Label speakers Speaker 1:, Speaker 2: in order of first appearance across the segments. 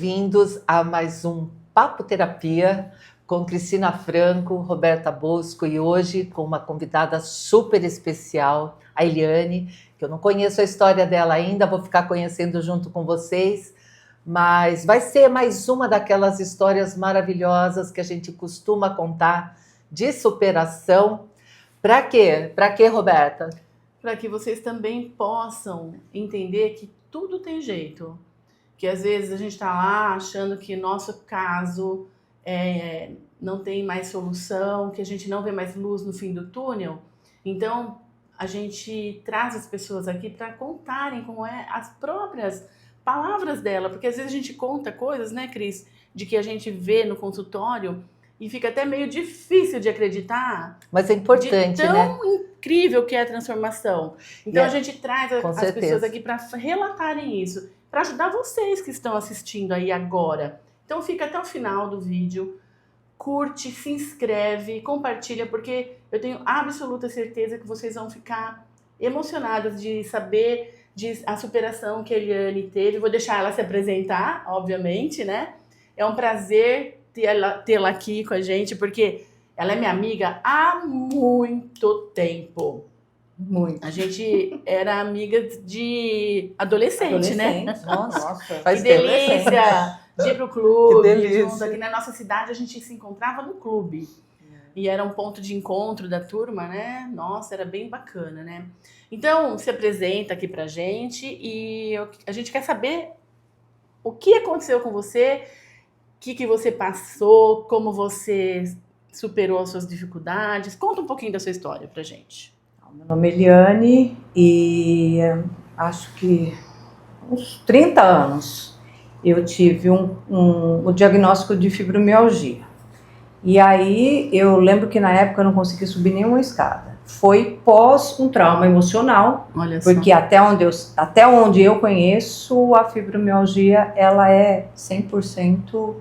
Speaker 1: Bem-vindos a mais um Papo Terapia com Cristina Franco, Roberta Bosco e hoje com uma convidada super especial, a Eliane, que eu não conheço a história dela ainda, vou ficar conhecendo junto com vocês, mas vai ser mais uma daquelas histórias maravilhosas que a gente costuma contar de superação. Para quê? Para quê, Roberta?
Speaker 2: Para que vocês também possam entender que tudo tem jeito. Que às vezes a gente está lá achando que nosso caso não tem mais solução, que a gente não vê mais luz no fim do túnel. Então, a gente traz as pessoas aqui para contarem como é as próprias palavras dela, porque às vezes a gente conta coisas, né, Cris, de que a gente vê no consultório e fica até meio difícil de acreditar.
Speaker 1: Mas é importante,
Speaker 2: de tão
Speaker 1: né?
Speaker 2: incrível que é a transformação. Então, a gente traz as pessoas aqui para relatarem isso, para ajudar vocês que estão assistindo aí agora. Então fica até o final do vídeo, curte, se inscreve, compartilha, porque eu tenho absoluta certeza que vocês vão ficar emocionadas de saber a superação que a Eliane teve. Vou deixar ela se apresentar, obviamente, né? É um prazer tê-la aqui com a gente, porque ela é minha amiga há muito tempo.
Speaker 3: Muito.
Speaker 2: A gente era amiga de adolescente, né?
Speaker 3: Nossa,
Speaker 2: que delícia de ir pro clube.
Speaker 1: Que delícia.
Speaker 2: Junto. Aqui na nossa cidade a gente se encontrava no clube. E era um ponto de encontro da turma, né? Nossa, era bem bacana, né? Então, se apresenta aqui pra gente e a gente quer saber o que aconteceu com você, o que você passou, como você superou as suas dificuldades. Conta um pouquinho da sua história pra gente.
Speaker 3: Meu nome é Eliane e acho que uns 30 anos eu tive o diagnóstico de fibromialgia. E aí eu lembro que na época eu não consegui subir nenhuma escada. Foi pós um trauma emocional,
Speaker 2: Olha só.
Speaker 3: porque até onde eu conheço, a fibromialgia ela é 100%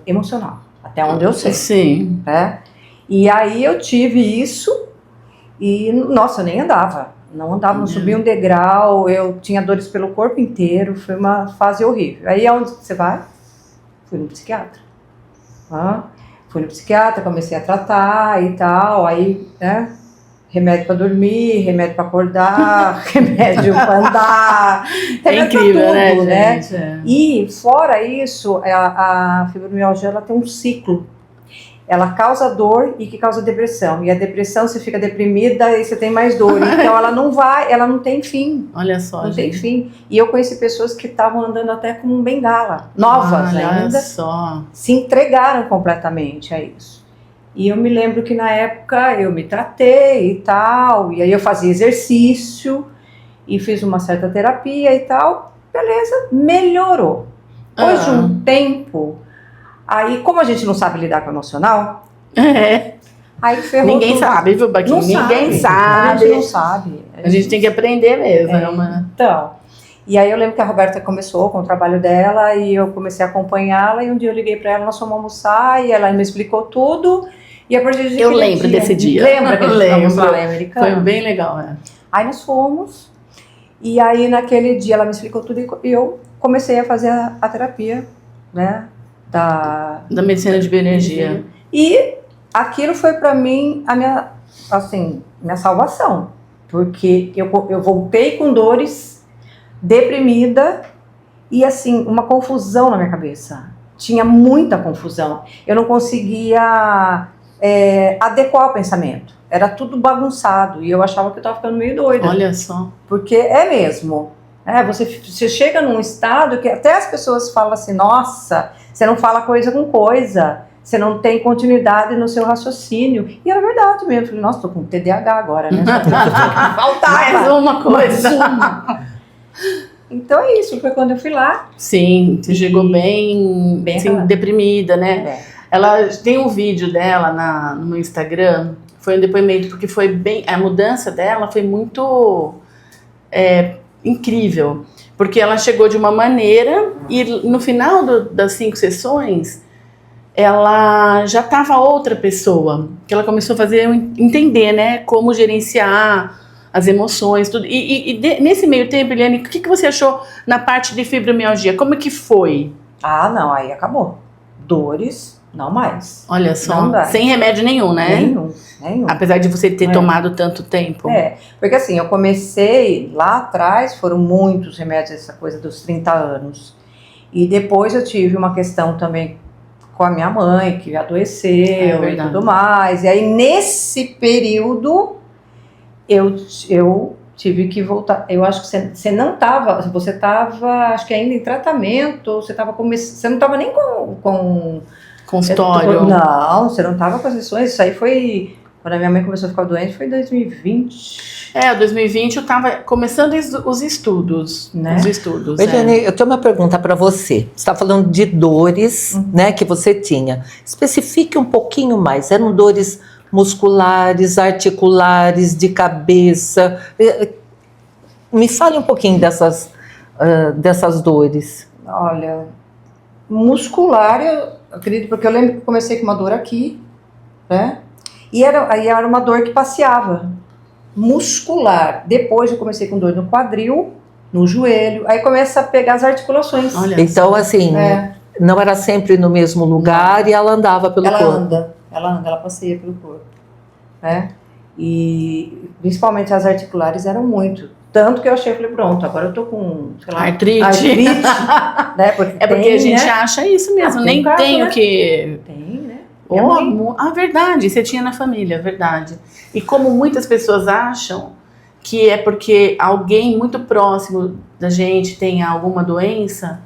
Speaker 3: emocional. Até onde eu sei.
Speaker 2: Sim.
Speaker 3: Né? E aí eu tive isso. E, nossa, eu nem andava, não subia um degrau, eu tinha dores pelo corpo inteiro, foi uma fase horrível. Aí, aonde você vai? Fui no psiquiatra. Fui no psiquiatra, comecei a tratar e tal, aí, né, remédio para dormir, remédio para acordar, remédio para andar, remédio
Speaker 2: incrível,
Speaker 3: pra tudo,
Speaker 2: né, gente?
Speaker 3: E, fora isso, a fibromialgia, ela tem um ciclo. Ela causa dor e que causa depressão. E a depressão, você fica deprimida e você tem mais dor. Então ela não tem fim.
Speaker 2: Olha só,
Speaker 3: não
Speaker 2: gente.
Speaker 3: tem fim. E eu conheci pessoas que estavam andando até com bengala, novas ainda.
Speaker 2: Olha só.
Speaker 3: Se entregaram completamente a isso. E eu me lembro que na época eu me tratei e tal. E aí eu fazia exercício e fiz uma certa terapia e tal. Beleza, melhorou. Depois de um tempo... Aí, como a gente não sabe lidar com o emocional, aí ferrou
Speaker 2: Ninguém
Speaker 3: tudo.
Speaker 2: sabe, viu, Baquinho? Ninguém sabe.
Speaker 3: A gente não sabe.
Speaker 2: A gente tem que aprender mesmo.
Speaker 3: Então, e aí eu lembro que a Roberta começou com o trabalho dela e eu comecei a acompanhá-la e um dia eu liguei pra ela, nós fomos almoçar e ela me explicou tudo. E a partir de
Speaker 2: Eu lembro desse dia.
Speaker 3: Lembra que a gente fomos lá em Americana?
Speaker 2: Foi bem legal, né?
Speaker 3: Aí nós fomos e aí naquele dia ela me explicou tudo e eu comecei a fazer a terapia, né? Da
Speaker 2: medicina de bioenergia.
Speaker 3: E aquilo foi pra mim a minha salvação, porque eu voltei com dores, deprimida e assim, uma confusão na minha cabeça. Tinha muita confusão. Eu não conseguia adequar o pensamento. Era tudo bagunçado e eu achava que eu estava ficando meio doida.
Speaker 2: Olha só.
Speaker 3: Porque é mesmo. Você chega num estado que até as pessoas falam assim, nossa, você não fala coisa com coisa, você não tem continuidade no seu raciocínio. E era verdade mesmo. Eu falei, nossa, tô com TDAH agora, né?
Speaker 2: Faltar mais uma coisa.
Speaker 3: Então é isso, foi quando eu fui lá.
Speaker 2: Sim, você chegou bem assim, deprimida, né? Ela tem um vídeo dela no Instagram, foi um depoimento, porque foi bem, a mudança dela foi muito incrível, porque ela chegou de uma maneira e no final das 5 sessões ela já estava outra pessoa, que ela começou a entender, né, como gerenciar as emoções, tudo. Nesse meio tempo, Eliane, o que você achou na parte de fibromialgia? Como que foi?
Speaker 3: Ah, não, aí acabou. Dores, não mais.
Speaker 2: Olha só, sem remédio nenhum, né?
Speaker 3: Nenhum.
Speaker 2: Apesar de você ter tomado tanto tempo.
Speaker 3: Porque assim, eu comecei lá atrás, foram muitos remédios, essa coisa dos 30 anos. E depois eu tive uma questão também com a minha mãe, que adoeceu e tudo mais. E aí, nesse período, eu tive que voltar. Eu acho que você não estava, você estava, acho que ainda em tratamento, você não estava nem com
Speaker 2: consultório.
Speaker 3: Não, você não estava com as sessões. Isso aí foi, quando a minha mãe começou a ficar doente, foi em 2020.
Speaker 2: 2020 eu estava começando os estudos, né? Os estudos.
Speaker 1: Eliane, eu tenho uma pergunta para você. Você está falando de dores, né, que você tinha. Especifique um pouquinho mais. Eram dores musculares, articulares, de cabeça? Me fale um pouquinho dessas dores.
Speaker 3: Olha, muscular, eu acredito, porque eu lembro que comecei com uma dor aqui, né? E era uma dor que passeava. Muscular. Depois eu comecei com dor no quadril, no joelho, aí começa a pegar as articulações.
Speaker 1: Olha, então, assim, não era sempre no mesmo lugar e ela andava pelo corpo.
Speaker 3: Ela passeia pelo corpo, né? E principalmente as articulares eram muito. Tanto que eu achei, falei, pronto, agora eu tô com, sei lá,
Speaker 2: artrite.
Speaker 3: Né? Porque
Speaker 2: a gente acha isso mesmo, nem tem o que...
Speaker 3: Tem, né?
Speaker 2: Verdade, você tinha na família, verdade. E como muitas pessoas acham que é porque alguém muito próximo da gente tem alguma doença,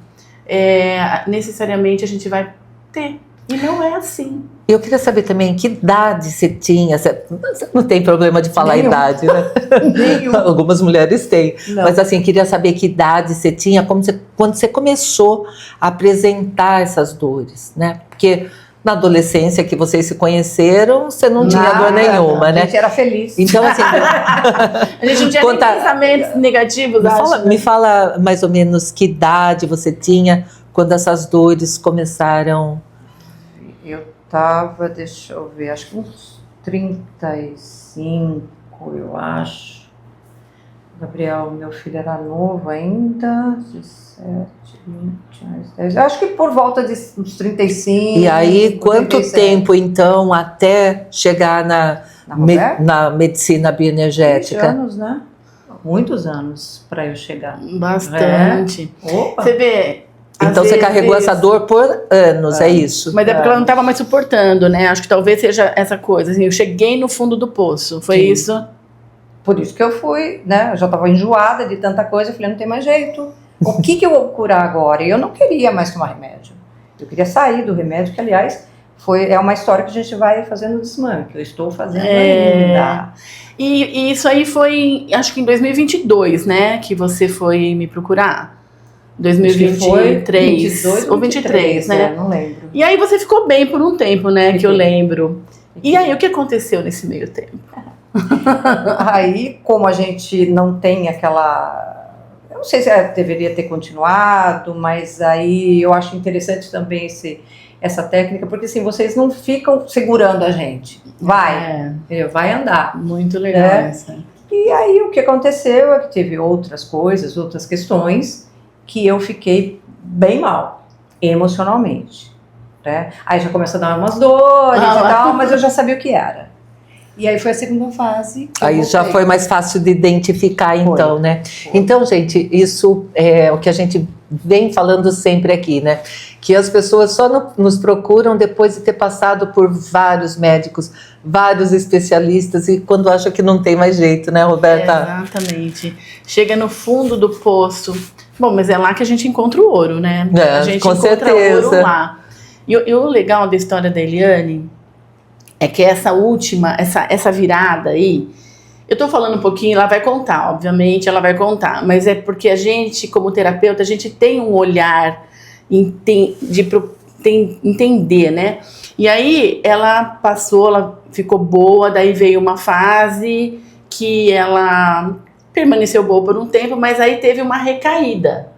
Speaker 2: necessariamente a gente vai ter. E não é assim.
Speaker 1: Eu queria saber também que idade você tinha. Você não tem problema de falar idade, né? Algumas mulheres têm. Não. Mas assim, queria saber que idade você tinha, quando você começou a apresentar essas dores, né? Porque na adolescência que vocês se conheceram, você não tinha dor nenhuma, né?
Speaker 3: A gente era feliz.
Speaker 1: Então, assim...
Speaker 2: a gente não tinha nem pensamentos negativos,
Speaker 1: me fala mais ou menos que idade você tinha quando essas dores começaram...
Speaker 3: Eu tava, deixa eu ver, acho que uns 35, eu acho. Gabriel, meu filho era novo ainda, 17, 20, 10, acho que por volta de uns 35.
Speaker 1: E aí, quanto 37. Tempo, então, até chegar na medicina bioenergética?
Speaker 3: 20 anos, né? Muitos anos para eu chegar.
Speaker 2: Bastante.
Speaker 3: Opa.
Speaker 2: Você vê...
Speaker 1: Então você carregou essa dor por anos, é isso?
Speaker 2: Mas é porque ela não estava mais suportando, né? Acho que talvez seja essa coisa, assim, eu cheguei no fundo do poço, foi isso?
Speaker 3: Por isso que eu fui, né? Eu já estava enjoada de tanta coisa, eu falei, não tem mais jeito. O que eu vou curar agora? E eu não queria mais tomar remédio. Eu queria sair do remédio, que aliás, é uma história que a gente vai fazendo desmame, que eu estou fazendo ainda.
Speaker 2: E isso aí foi, acho que em 2022, né? Que você foi me procurar. 2023
Speaker 3: 22,
Speaker 2: ou 23, né?
Speaker 3: Não lembro.
Speaker 2: E aí você ficou bem por um tempo, né? Que eu lembro. E aí, o que aconteceu nesse meio tempo?
Speaker 3: Aí, como a gente não tem aquela... Eu não sei se deveria ter continuado, mas aí eu acho interessante também essa técnica, porque assim, vocês não ficam segurando a gente. Vai andar.
Speaker 2: Muito legal essa.
Speaker 3: E aí, o que aconteceu é que teve outras coisas, outras questões, que eu fiquei bem mal, emocionalmente, né? Aí já começou a dar umas dores e tal, mas eu já sabia o que era. E aí foi a segunda fase.
Speaker 1: Aí já foi mais fácil de identificar, então, né? Então, gente, isso é o que a gente vem falando sempre aqui, né? Que as pessoas só nos procuram depois de ter passado por vários médicos, vários especialistas, e quando acham que não tem mais jeito, né, Roberta?
Speaker 2: Exatamente. Chega no fundo do poço. Bom, mas é lá que a gente encontra o ouro, né? A gente encontra o ouro lá. E o legal da história da Eliane é que essa virada aí, eu tô falando um pouquinho, ela vai contar, obviamente, ela vai contar, mas é porque a gente, como terapeuta, a gente tem um olhar de entender, né? E aí ela ficou boa, daí veio uma fase que ela permaneceu boa por um tempo, mas aí teve uma recaída.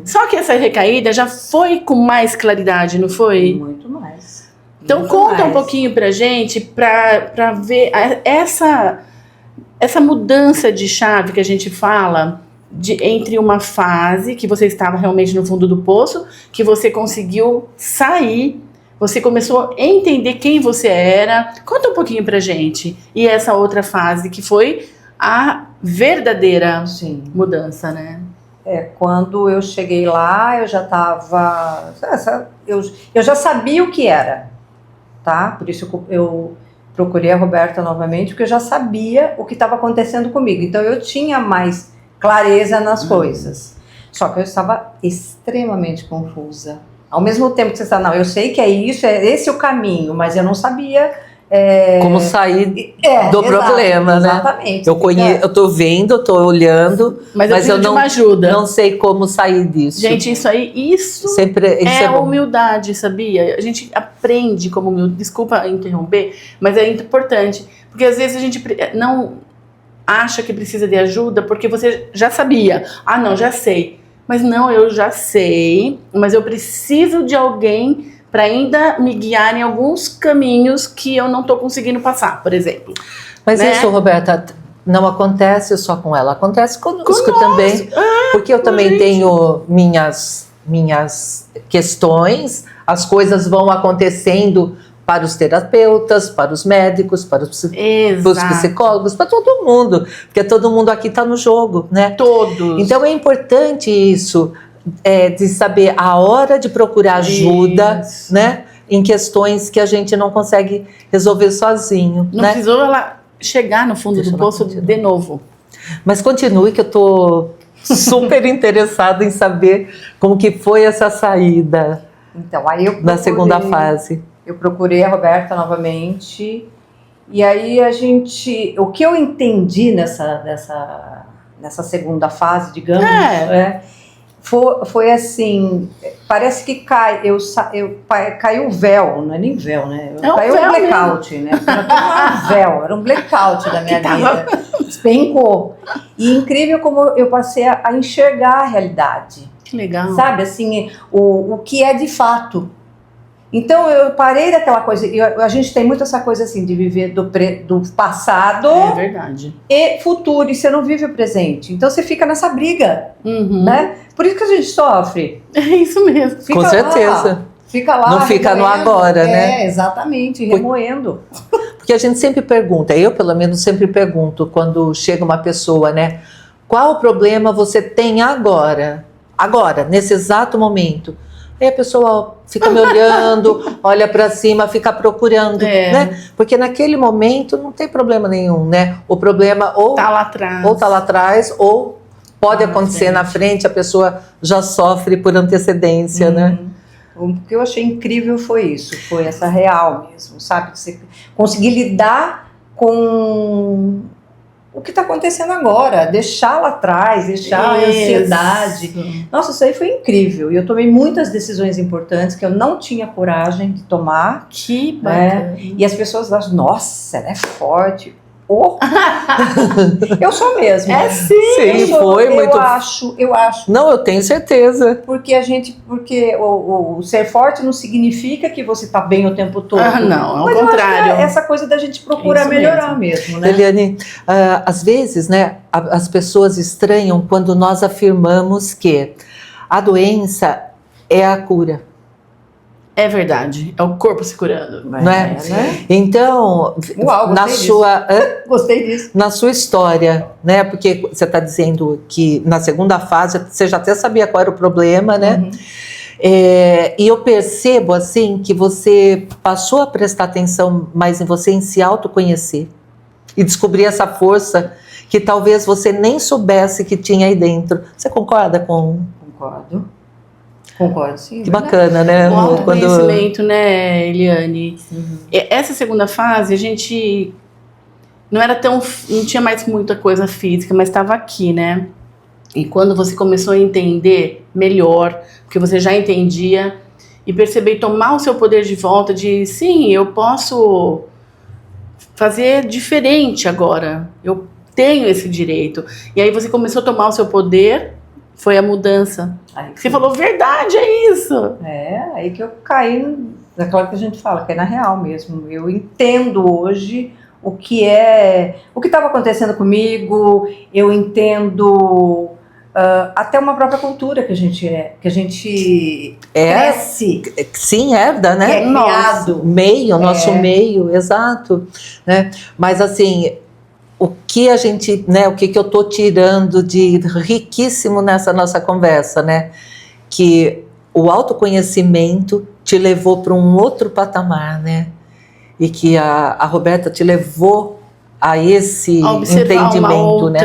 Speaker 2: Só que essa recaída já foi com mais claridade, não foi?
Speaker 3: Muito mais.
Speaker 2: Então conta um pouquinho pra gente, pra ver essa essa mudança de chave que a gente fala, entre uma fase que você estava realmente no fundo do poço, que você conseguiu sair, você começou a entender quem você era. Conta um pouquinho pra gente. E essa outra fase que foi a verdadeira mudança, né?
Speaker 3: Quando eu cheguei lá, eu já estava... Eu já sabia o que era, tá? Por isso eu procurei a Roberta novamente, porque eu já sabia o que estava acontecendo comigo. Então eu tinha mais clareza nas coisas. Só que eu estava extremamente confusa. Ao mesmo tempo que você está, não, eu sei que é isso, esse o caminho, mas eu não sabia...
Speaker 1: como sair do problema, né?
Speaker 3: Exatamente.
Speaker 1: Eu tô vendo, eu tô olhando, mas eu não,
Speaker 2: uma ajuda.
Speaker 1: Não sei como sair disso.
Speaker 2: Gente, isso é humildade, sabia? A gente aprende como humildade. Desculpa interromper, mas é importante. Porque às vezes a gente não acha que precisa de ajuda porque você já sabia. Ah, não, já sei. Mas não, eu já sei, mas eu preciso de alguém para ainda me guiar em alguns caminhos que eu não estou conseguindo passar, por exemplo.
Speaker 1: Mas isso, Roberta, não acontece só com ela, acontece conosco também, porque eu também tenho minhas questões, as coisas vão acontecendo para os terapeutas, para os médicos, para os psicólogos, para todo mundo, porque todo mundo aqui está no jogo, né?
Speaker 2: Todos.
Speaker 1: Então é importante isso, de saber a hora de procurar ajuda, né? Em questões que a gente não consegue resolver sozinho.
Speaker 2: Não precisou ela chegar no fundo do poço de novo.
Speaker 1: Mas continue, que eu estou super interessada em saber como que foi essa saída.
Speaker 3: Então, aí
Speaker 1: na segunda fase.
Speaker 3: Eu procurei a Roberta novamente, e aí o que eu entendi nessa segunda fase, digamos, foi assim, parece que caiu o véu, não é nem véu, né? Caiu um blackout, né? Era um blackout da minha vida. Despencou. E incrível como eu passei a enxergar a realidade.
Speaker 2: Que legal.
Speaker 3: Sabe, assim, o que é de fato. Então eu parei daquela coisa, a gente tem muito essa coisa assim de viver do passado e futuro, e você não vive o presente. Então você fica nessa briga, né? Por isso que a gente sofre.
Speaker 2: É isso mesmo.
Speaker 1: Com certeza.
Speaker 3: Fica lá.
Speaker 1: Não fica no agora, né?
Speaker 3: Exatamente, remoendo.
Speaker 1: Porque a gente sempre pergunta, eu pelo menos sempre pergunto, quando chega uma pessoa, né? Qual o problema você tem agora? Agora, nesse exato momento. Aí a pessoa fica me olhando, olha para cima, fica procurando, né? Porque naquele momento não tem problema nenhum, né? O problema ou
Speaker 2: tá lá atrás,
Speaker 1: ou pode acontecer na frente, a pessoa já sofre por antecedência, né?
Speaker 3: O que eu achei incrível foi isso, foi essa real mesmo, sabe? Você conseguir lidar com o que está acontecendo agora, deixar lá atrás, deixar a ansiedade. Nossa, isso aí foi incrível. E eu tomei muitas decisões importantes que eu não tinha coragem de tomar.
Speaker 2: Que bacana.
Speaker 3: E as pessoas acham, nossa, ela é forte. Eu sou mesmo.
Speaker 1: Sim, foi muito.
Speaker 3: Eu acho.
Speaker 1: Não, eu tenho certeza.
Speaker 3: Porque o ser forte não significa que você está bem o tempo todo.
Speaker 2: Não, é o contrário.
Speaker 3: Essa coisa da gente procurar melhorar mesmo, né?
Speaker 1: Eliane, às vezes, né, as pessoas estranham quando nós afirmamos que a doença é a cura.
Speaker 2: É verdade, é o corpo se curando.
Speaker 1: Não é? Né? Então,
Speaker 3: gostei disso.
Speaker 1: Na sua história, né? Porque você está dizendo que na segunda fase você já até sabia qual era o problema, né? E eu percebo assim que você passou a prestar atenção mais em você, em se autoconhecer e descobrir essa força que talvez você nem soubesse que tinha aí dentro. Você concorda com?
Speaker 3: Concordo, sim.
Speaker 1: Que bacana, né?
Speaker 2: O autoconhecimento, né, Eliane? Essa segunda fase, a gente não tinha mais muita coisa física, mas estava aqui, né? E quando você começou a entender melhor, porque você já entendia, e perceber, tomar o seu poder de volta, de sim, eu posso fazer diferente agora, eu tenho esse direito. E aí você começou a tomar o seu poder. Foi a mudança. Você falou, verdade, é isso.
Speaker 3: Aí que eu caí, naquela que a gente fala, que é na real mesmo. Eu entendo hoje o que estava acontecendo comigo, eu entendo até uma própria cultura que a gente cresce.
Speaker 1: Sim, herda, né?
Speaker 3: Criado.
Speaker 1: Nosso meio, exato. Né? Mas assim, o que a gente, né? O que eu tô tirando de riquíssimo nessa nossa conversa, né? Que o autoconhecimento te levou para um outro patamar, né? E que a Roberta te levou a esse entendimento, né?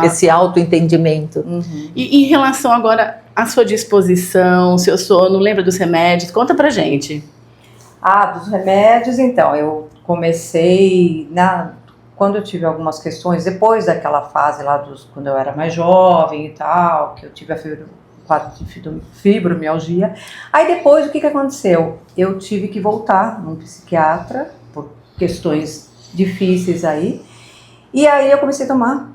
Speaker 1: Esse autoentendimento.
Speaker 2: Uhum. E em relação agora à sua disposição, seu sono, lembra dos remédios? Conta pra gente.
Speaker 3: Dos remédios, então, eu comecei quando eu tive algumas questões, depois daquela fase lá quando eu era mais jovem e tal, que eu tive quadro de fibromialgia. Aí depois, o que aconteceu? Eu tive que voltar num psiquiatra, por questões difíceis aí, e aí eu comecei a tomar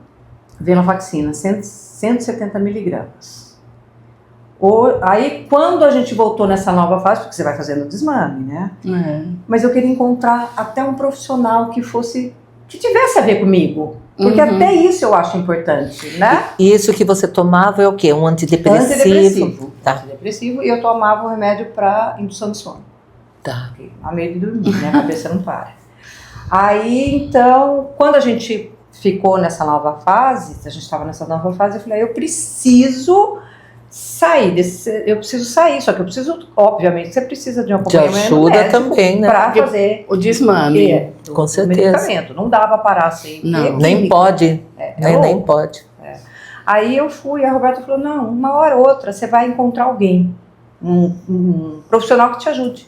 Speaker 3: venlafaxina, 170 miligramas. Aí quando a gente voltou nessa nova fase, porque você vai fazendo o desmame, né? Mas eu queria encontrar até um profissional que tivesse a ver comigo, porque até isso eu acho importante, né?
Speaker 1: E isso que você tomava é o quê? Um antidepressivo?
Speaker 3: Tá. Antidepressivo, e eu tomava um remédio para indução de sono.
Speaker 1: Tá.
Speaker 3: A meio de dormir, né? A cabeça não para. Aí, então, quando a gente ficou nessa nova fase, eu falei, eu preciso sair, só que eu preciso, obviamente, você precisa de um acompanhamento
Speaker 1: de ajuda também, né?
Speaker 3: Para fazer
Speaker 2: o desmame.
Speaker 1: Com certeza.
Speaker 3: Medicamento, não dá para parar assim.
Speaker 1: Não, nem pode, nem pode.
Speaker 3: Aí eu fui, a Roberta falou, não, uma hora ou outra você vai encontrar alguém, um profissional que te ajude.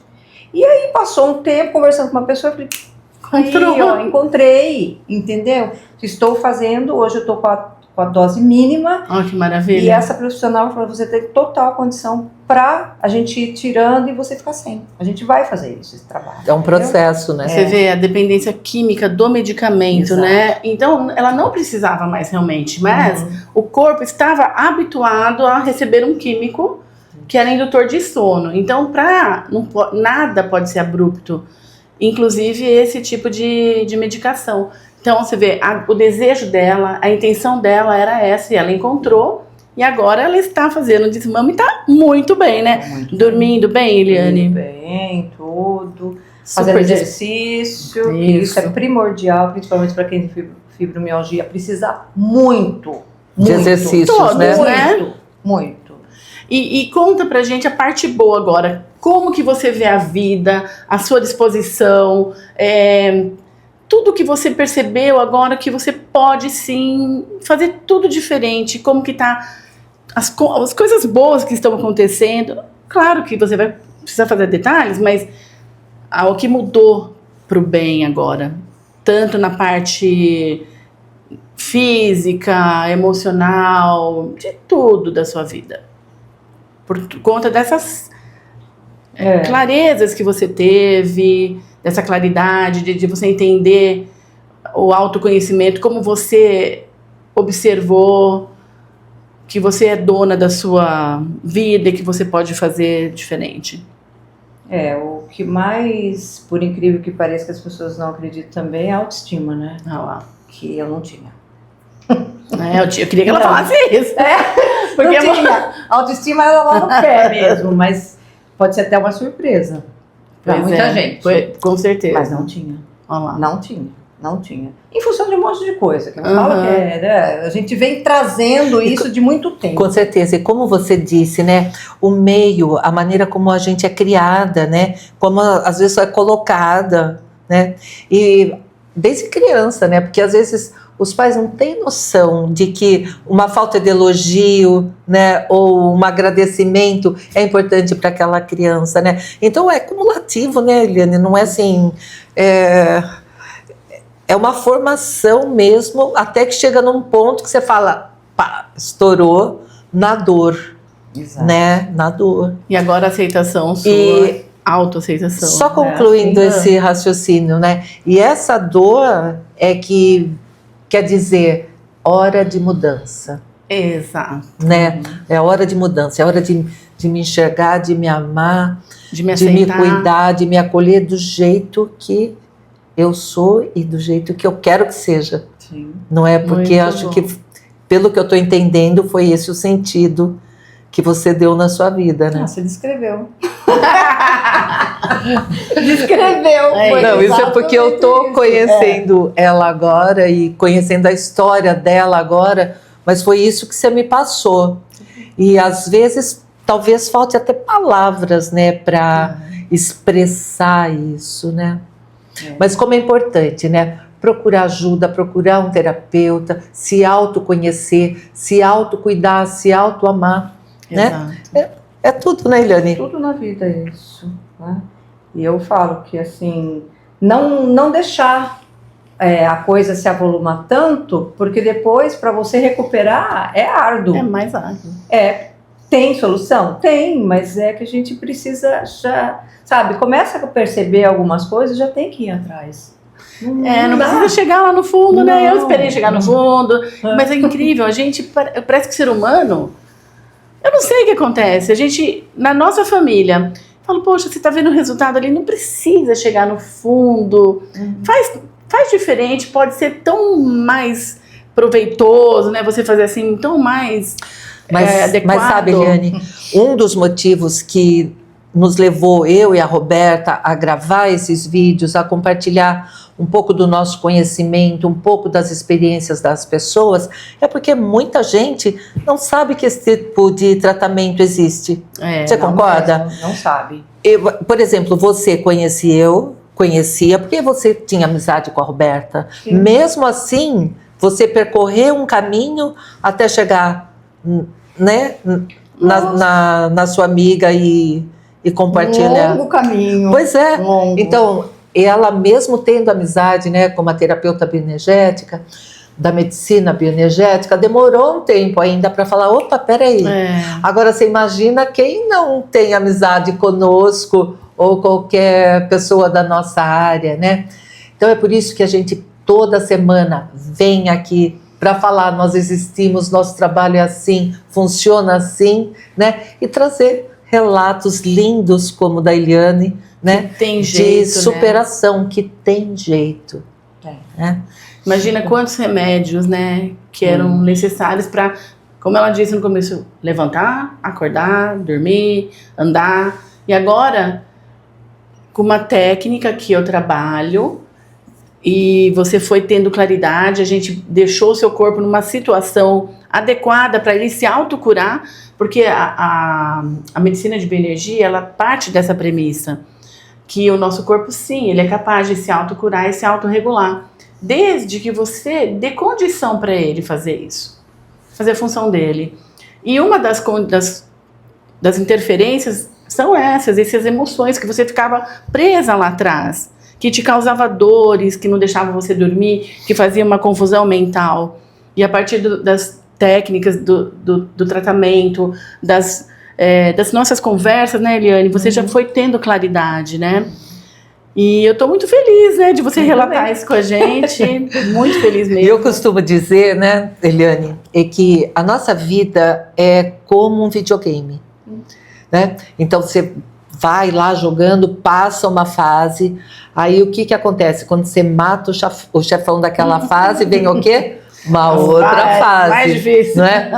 Speaker 3: E aí passou um tempo conversando com uma pessoa, eu falei, encontrei, entendeu? Estou fazendo, hoje eu estou com a dose mínima.
Speaker 2: Que maravilha.
Speaker 3: E essa profissional falou, você tem total condição para a gente ir tirando e você ficar sem. A gente vai fazer isso, esse trabalho.
Speaker 1: É um processo, né?
Speaker 2: Você vê a dependência química do medicamento, né? Então, ela não precisava mais realmente, mas o corpo estava habituado a receber um químico que era indutor de sono. Então, nada pode ser abrupto, inclusive esse tipo de medicação. Então, você vê, o desejo dela, a intenção dela era essa, e ela encontrou, e agora ela está fazendo desmame e está muito bem, né? Dormindo bem, Eliane?
Speaker 3: Bem, tudo. Fazendo exercício, isso é primordial, principalmente para quem tem fibromialgia, precisa muito
Speaker 1: de exercícios,
Speaker 2: todos,
Speaker 1: né?
Speaker 3: Muito.
Speaker 2: E conta pra gente a parte boa agora. Como que você vê a vida, a sua disposição, tudo que você percebeu agora que você pode sim fazer tudo diferente, como que tá as coisas boas que estão acontecendo. Claro que você vai precisar fazer detalhes, mas o que mudou pro bem agora, tanto na parte física, emocional, de tudo da sua vida. Por conta dessas clarezas que você teve, dessa claridade, de você entender o autoconhecimento, como você observou que você é dona da sua vida e que você pode fazer diferente.
Speaker 3: O que mais, por incrível que pareça, que as pessoas não acreditam também, é a autoestima, né? Que eu não tinha.
Speaker 2: Eu queria que ela falasse isso.
Speaker 3: Porque não tinha. A autoestima era lá no pé mesmo, mas pode ser até uma surpresa para muita gente.
Speaker 2: Com certeza.
Speaker 3: Mas não tinha. Não tinha. Em função de um monte de coisa. Que eu falo que a gente vem trazendo isso de muito tempo.
Speaker 1: Com certeza. E como você disse, né? O meio, a maneira como a gente é criada, né? Como às vezes é colocada, né? E desde criança, né? Porque às vezes os pais não têm noção de que uma falta de elogio, né, ou um agradecimento é importante para aquela criança, né? Então é cumulativo, né, Eliane? Não é assim, é uma formação mesmo, até que chega num ponto que você fala, pá, estourou na dor.
Speaker 3: Exato.
Speaker 1: Né? Na dor.
Speaker 2: E agora a aceitação sua, autoaceitação.
Speaker 1: Só concluindo esse raciocínio, né? E essa dor é que quer dizer hora de mudança.
Speaker 2: Exato.
Speaker 1: Né? É hora de mudança, é hora de me enxergar, de me amar,
Speaker 2: de me
Speaker 1: cuidar, de me acolher do jeito que eu sou e do jeito que eu quero que seja.
Speaker 3: Sim.
Speaker 1: Não é porque acho que, pelo que eu estou entendendo, foi esse o sentido que você deu na sua vida, né?
Speaker 3: Você descreveu. Descreveu.
Speaker 1: Não, isso é porque eu estou conhecendo ela agora e conhecendo a história dela agora, mas foi isso que você me passou. E às vezes, talvez falte até palavras, né, para expressar isso, né? Mas como é importante, né? Procurar ajuda, procurar um terapeuta, se autoconhecer, se autocuidar, se autoamar, né? É tudo, né, Eliane?
Speaker 3: Tudo na vida é isso, né? E eu falo que, assim, não deixar a coisa se avolumar tanto, porque depois, para você recuperar, é árduo.
Speaker 2: É mais árduo.
Speaker 3: Tem solução? Tem, mas é que a gente precisa já, sabe, começa a perceber algumas coisas, já tem que ir atrás.
Speaker 2: Não precisa chegar lá no fundo, né? Eu esperei chegar no fundo, mas é incrível, a gente, parece que ser humano, eu não sei o que acontece, a gente, na nossa família, fala, poxa, você tá vendo o resultado ali, não precisa chegar no fundo, faz diferente, pode ser tão mais proveitoso, né? Você fazer assim, tão mais adequado.
Speaker 1: Mas sabe, Eliane, um dos motivos que nos levou, eu e a Roberta, a gravar esses vídeos, a compartilhar um pouco do nosso conhecimento, um pouco das experiências das pessoas, é porque muita gente não sabe que esse tipo de tratamento existe. Você concorda?
Speaker 3: Não sabe.
Speaker 1: Por exemplo, você conhecia, porque você tinha amizade com a Roberta. Sim. Mesmo assim, você percorreu um caminho até chegar, né, na sua amiga e compartilhar.
Speaker 3: Longo caminho.
Speaker 1: Pois é.
Speaker 3: Longo.
Speaker 1: Então, ela mesmo tendo amizade, né, com uma terapeuta bioenergética, da medicina bioenergética, demorou um tempo ainda para falar, opa, peraí. Agora você imagina quem não tem amizade conosco ou qualquer pessoa da nossa área, né? Então é por isso que a gente toda semana vem aqui para falar, nós existimos, nosso trabalho é assim, funciona assim, né? E trazer relatos lindos como o da Eliane, né?
Speaker 2: Tem jeito,
Speaker 1: de superação, né? Que tem jeito. Né?
Speaker 2: Imagina quantos remédios, né, que eram necessários para, como ela disse no começo, levantar, acordar, dormir, andar. E agora, com uma técnica que eu trabalho, e você foi tendo claridade, a gente deixou o seu corpo numa situação adequada para ele se autocurar, porque a medicina de bioenergia, ela parte dessa premissa, que o nosso corpo, sim, ele é capaz de se autocurar e se autorregular, desde que você dê condição para ele fazer isso, fazer a função dele. E uma das interferências são essas emoções que você ficava presa lá atrás, que te causava dores, que não deixava você dormir, que fazia uma confusão mental. E a partir das técnicas do tratamento, das nossas conversas, né, Eliane, você já foi tendo claridade, né? E eu estou muito feliz, né, de você relatar isso com a gente, muito feliz mesmo.
Speaker 1: Eu costumo dizer, né, Eliane, é que a nossa vida é como um videogame, né? Então você vai lá jogando, passa uma fase, aí o que acontece? Quando você mata o chefão daquela fase, vem o quê? Uma outra fase.
Speaker 2: Mais difícil.
Speaker 1: Né?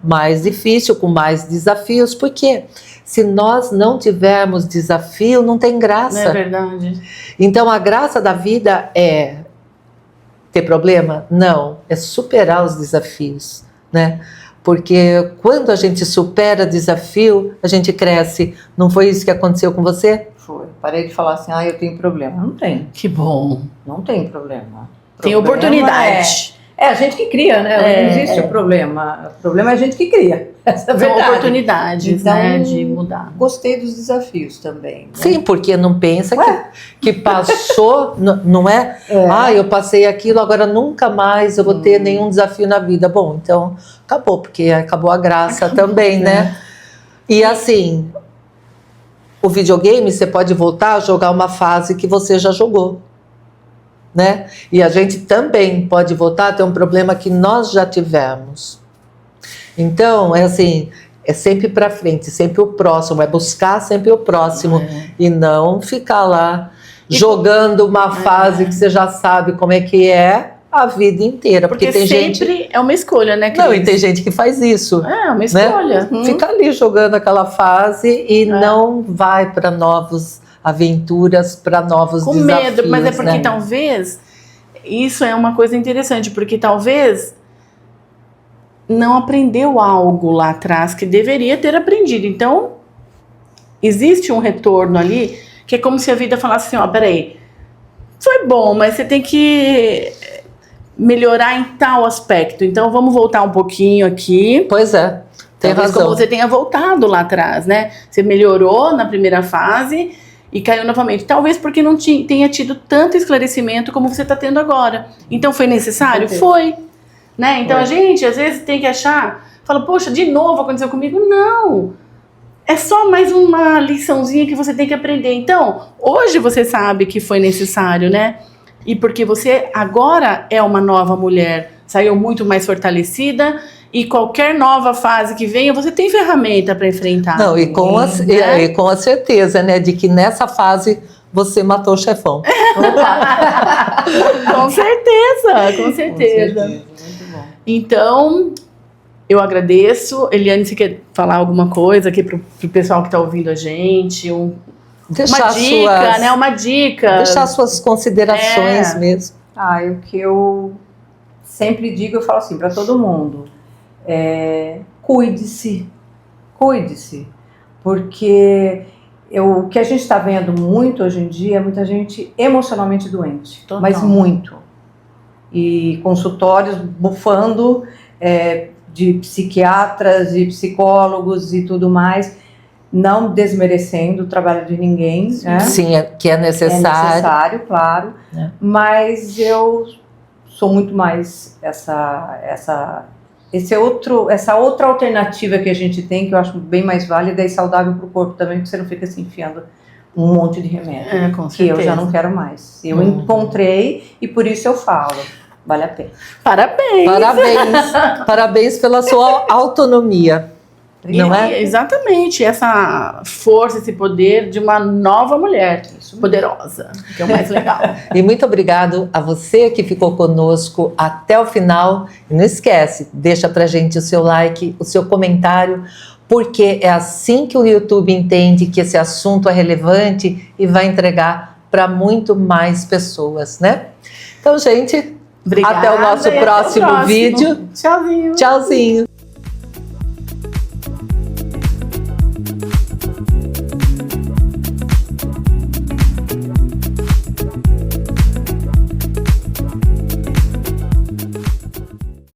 Speaker 1: Mais difícil, com mais desafios. Por quê? Se nós não tivermos desafio, não tem graça.
Speaker 2: Não é verdade.
Speaker 1: Então, a graça da vida é ter problema? Não. É superar os desafios, né? Porque quando a gente supera desafio, a gente cresce. Não foi isso que aconteceu com você?
Speaker 3: Foi. Parei de falar assim, eu tenho problema. Não tem.
Speaker 2: Que bom.
Speaker 3: Não tem problema.
Speaker 2: Tem oportunidade.
Speaker 3: É a gente que cria, né? Não existe o problema. O problema é a gente que cria. Essa é a verdade.
Speaker 2: São oportunidades,
Speaker 3: então,
Speaker 2: né, de mudar.
Speaker 3: Gostei dos desafios também. Né?
Speaker 1: Sim, porque não pensa que passou, não é? Eu passei aquilo, agora nunca mais eu vou ter nenhum desafio na vida. Bom, então acabou, porque acabou a graça também, né? E assim, o videogame você pode voltar a jogar uma fase que você já jogou. Né? E a gente também pode voltar a ter um problema que nós já tivemos. Então, é assim, é sempre para frente, sempre o próximo, é buscar sempre o próximo e não ficar lá jogando uma fase que você já sabe como é que é a vida inteira. Porque tem
Speaker 2: sempre é uma escolha, né, Cris?
Speaker 1: Não, e tem gente que faz isso.
Speaker 2: É uma escolha.
Speaker 1: Né? Fica ali jogando aquela fase e não vai para novas aventuras, para novos desafios. Com medo,
Speaker 2: mas é porque talvez isso é uma coisa interessante, porque talvez não aprendeu algo lá atrás que deveria ter aprendido. Então, existe um retorno ali que é como se a vida falasse assim, ó, peraí, foi bom, mas você tem que melhorar em tal aspecto. Então, vamos voltar um pouquinho aqui.
Speaker 1: Pois é, tem razão.
Speaker 2: Como você tenha voltado lá atrás, né? Você melhorou na primeira fase e caiu novamente. Talvez porque não tenha tido tanto esclarecimento como você está tendo agora. Então, foi necessário? Foi. Né? Então, a gente, às vezes, tem que achar... Fala, poxa, de novo aconteceu comigo? Não. É só mais uma liçãozinha que você tem que aprender. Então, hoje você sabe que foi necessário, né? E porque você agora é uma nova mulher, saiu muito mais fortalecida e qualquer nova fase que venha, você tem ferramenta para enfrentar.
Speaker 1: Não, e com a certeza, né, de que nessa fase você matou o chefão.
Speaker 2: Com certeza, com certeza.
Speaker 3: Muito bom.
Speaker 2: Então, eu agradeço. Eliane, você quer falar alguma coisa aqui pro pessoal que está ouvindo a gente? Uma dica, né? Uma dica.
Speaker 1: Deixar suas considerações mesmo.
Speaker 3: O que eu sempre digo, eu falo assim para todo mundo: cuide-se, porque o que a gente está vendo muito hoje em dia é muita gente emocionalmente doente, mas muito. E consultórios bufando de psiquiatras e psicólogos e tudo mais. Não desmerecendo o trabalho de ninguém, né?
Speaker 1: Sim, que é necessário.
Speaker 3: É necessário, claro. Mas eu sou muito mais essa outra alternativa que a gente tem, que eu acho bem mais válida e saudável para o corpo também, porque você não fica se enfiando um monte de remédio.
Speaker 2: Com
Speaker 3: que eu já não quero mais. Eu encontrei e por isso eu falo. Vale a pena.
Speaker 2: Parabéns!
Speaker 1: Parabéns pela sua autonomia. Não é?
Speaker 2: Exatamente, essa força, esse poder de uma nova mulher poderosa, que é o mais legal.
Speaker 1: E muito obrigado a você que ficou conosco até o final. E não esquece, deixa pra gente o seu like, o seu comentário, porque é assim que o YouTube entende que esse assunto é relevante e vai entregar para muito mais pessoas, né? Então, gente,
Speaker 2: obrigada,
Speaker 1: até o nosso próximo vídeo.
Speaker 2: Tchauzinho.
Speaker 1: Tchauzinho.